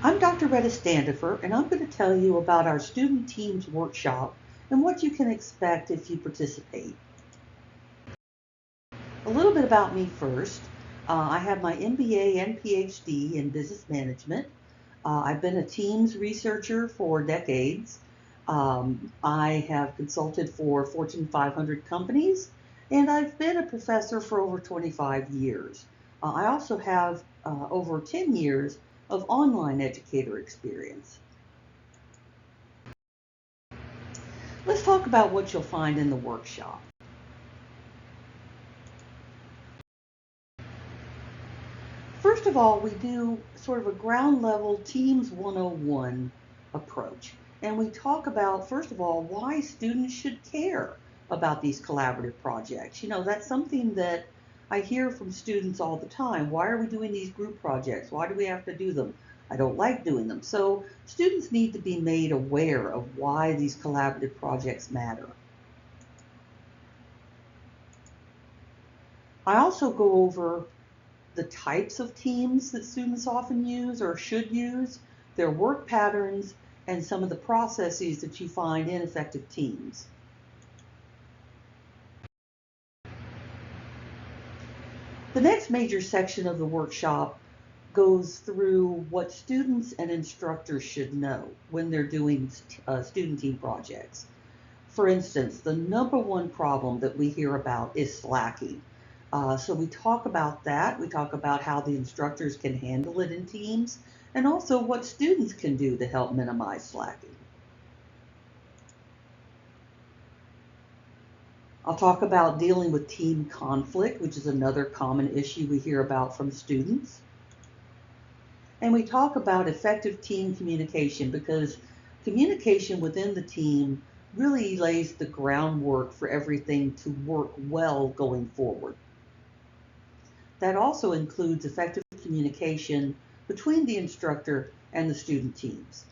I'm Dr. Retta Standifer, and I'm going to tell you about our Student Teams Workshop and what you can expect if you participate. A little bit about me first. I have my MBA and PhD in Business Management. I've been a Teams researcher for decades. I have consulted for Fortune 500 companies, and I've been a professor for over 25 years. I also have over 10 years of online educator experience. Let's talk about what you'll find in the workshop. First of all, we do sort of a ground level Teams 101 approach. And we talk about, first of all, why students should care about these collaborative projects. You know, that's something that I hear from students all the time. Why are we doing these group projects? Why do we have to do them? I don't like doing them. So students need to be made aware of why these collaborative projects matter. I also go over the types of teams that students often use or should use, their work patterns, and some of the processes that you find in effective teams. The next major section of the workshop goes through what students and instructors should know when they're doing student team projects. For instance, the number one problem that we hear about is slacking. So we talk about that. We talk about how the instructors can handle it in teams and also what students can do to help minimize slacking. I'll talk about dealing with team conflict, which is another common issue we hear about from students. And we talk about effective team communication because communication within the team really lays the groundwork for everything to work well going forward. That also includes effective communication between the instructor and the student teams.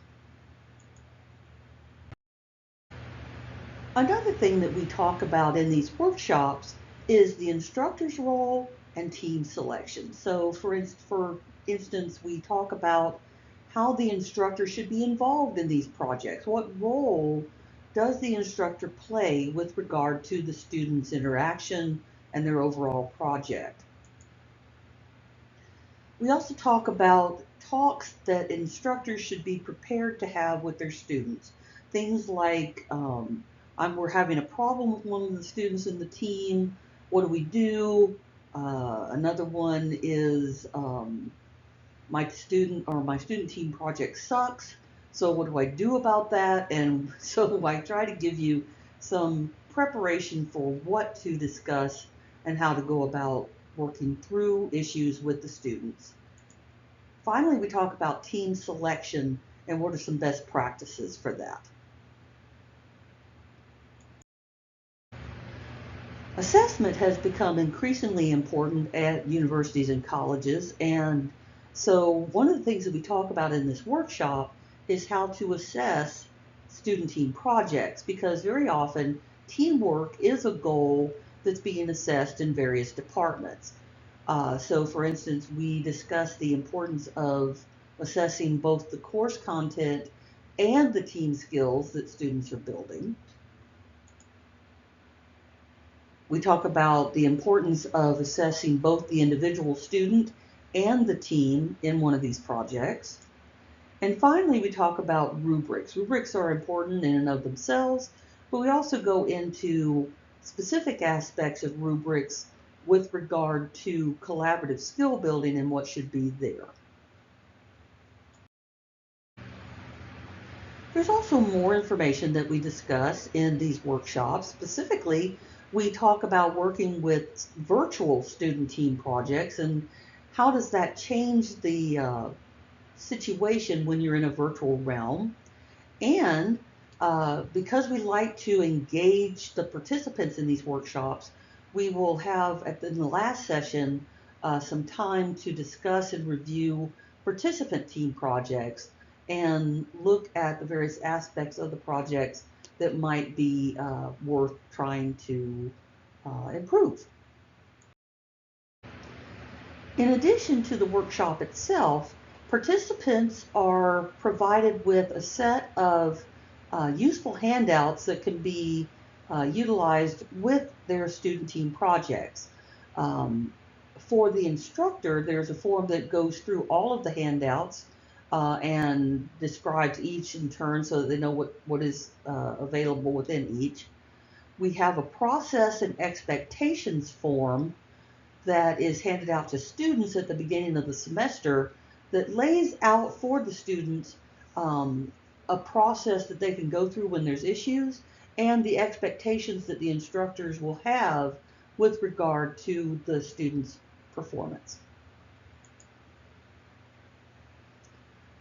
Another thing that we talk about in these workshops is the instructor's role and team selection. So for instance, we talk about how the instructor should be involved in these projects. What role does the instructor play with regard to the students' interaction and their overall project? We also talk about talks that instructors should be prepared to have with their students. Things like, we're having a problem with one of the students in the team. What do we do? Another one is my student team project sucks. So what do I do about that? And so I try to give you some preparation for what to discuss and how to go about working through issues with the students. Finally, we talk about team selection and what are some best practices for that. Assessment has become increasingly important at universities and colleges, and so one of the things that we talk about in this workshop is how to assess student team projects, because very often teamwork is a goal that's being assessed in various departments. So for instance, we discuss the importance of assessing both the course content and the team skills that students are building. We talk about the importance of assessing both the individual student and the team in one of these projects. And finally, we talk about rubrics. Rubrics are important in and of themselves, but we also go into specific aspects of rubrics with regard to collaborative skill building and what should be there. There's also more information that we discuss in these workshops. Specifically, we talk about working with virtual student team projects and how does that change the situation when you're in a virtual realm. And because we like to engage the participants in these workshops, we will have in the last session some time to discuss and review participant team projects and look at the various aspects of the projects that might be worth trying to improve. In addition to the workshop itself, Participants are provided with a set of useful handouts that can be utilized with their student team projects. Um, for the instructor, there's a form that goes through all of the handouts and describes each in turn so that they know what is available within each. We have a process and expectations form that is handed out to students at the beginning of the semester that lays out for the students um, a process that they can go through when there's issues and the expectations that the instructors will have with regard to the students' performance.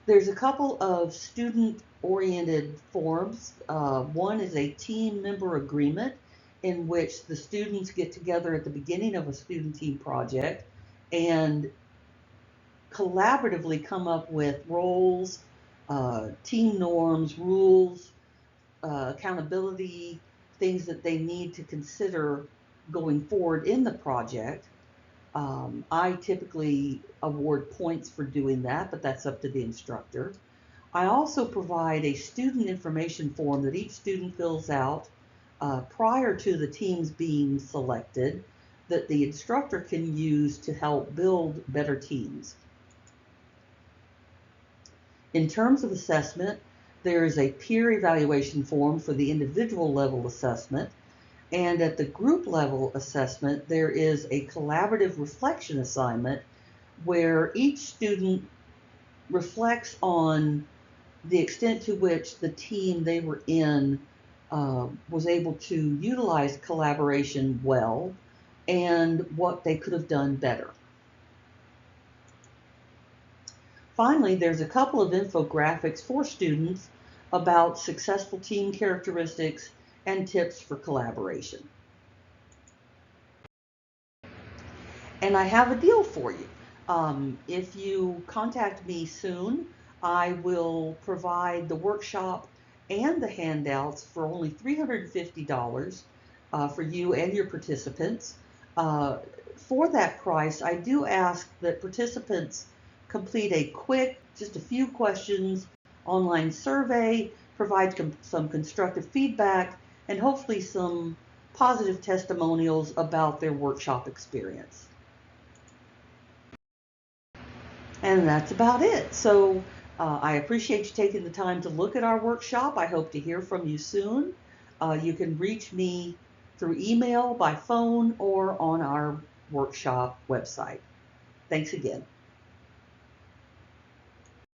There's a couple of student-oriented forms. One is a team member agreement in which the students get together at the beginning of a student team project and collaboratively come up with roles, team norms, rules, accountability, things that they need to consider going forward in the project. I typically award points for doing that, but that's up to the instructor. I also provide a student information form that each student fills out prior to the teams being selected that the instructor can use to help build better teams. In terms of assessment, there is a peer evaluation form for the individual level assessment, and at the group level assessment, there is a collaborative reflection assignment where each student reflects on the extent to which the team they were in was able to utilize collaboration well and what they could have done better. Finally, there's a couple of infographics for students about successful team characteristics and tips for collaboration. And I have a deal for you. If you contact me soon, I will provide the workshop and the handouts for only $350 for you and your participants. For that price, I do ask that participants complete a quick, just a few questions, online survey, provide some constructive feedback, and hopefully some positive testimonials about their workshop experience. And that's about it. So I appreciate you taking the time to look at our workshop. I hope to hear from you soon. You can reach me through email, by phone, or on our workshop website. Thanks again.